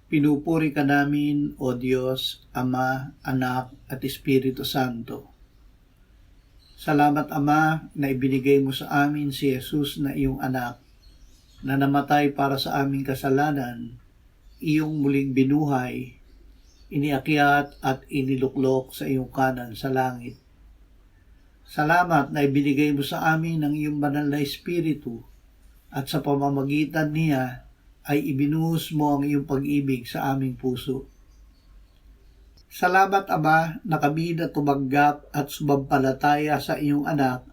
Pinupuri ka namin, O Diyos, Ama, Anak, at Espiritu Santo. Salamat, Ama, na ibinigay mo sa amin si Jesus na iyong anak, na namatay para sa aming kasalanan, iyong muling binuhay, iniakyat at iniluklok sa iyong kanan sa langit. Salamat na ibinigay mo sa amin ang iyong banal na Espiritu, at sa pamamagitan niya ay ibinuhos mo ang iyong pag-ibig sa aming puso. Salamat, Ama, na kami na tumanggap at sumampalataya sa iyong anak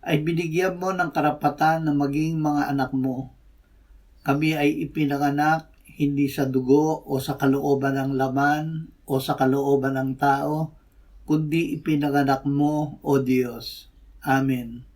ay binigyan mo ng karapatan na maging mga anak mo. Kami ay ipinanganak hindi sa dugo o sa kalooban ng laman o sa kalooban ng tao, kundi ipinanganak mo, O Diyos. Amen.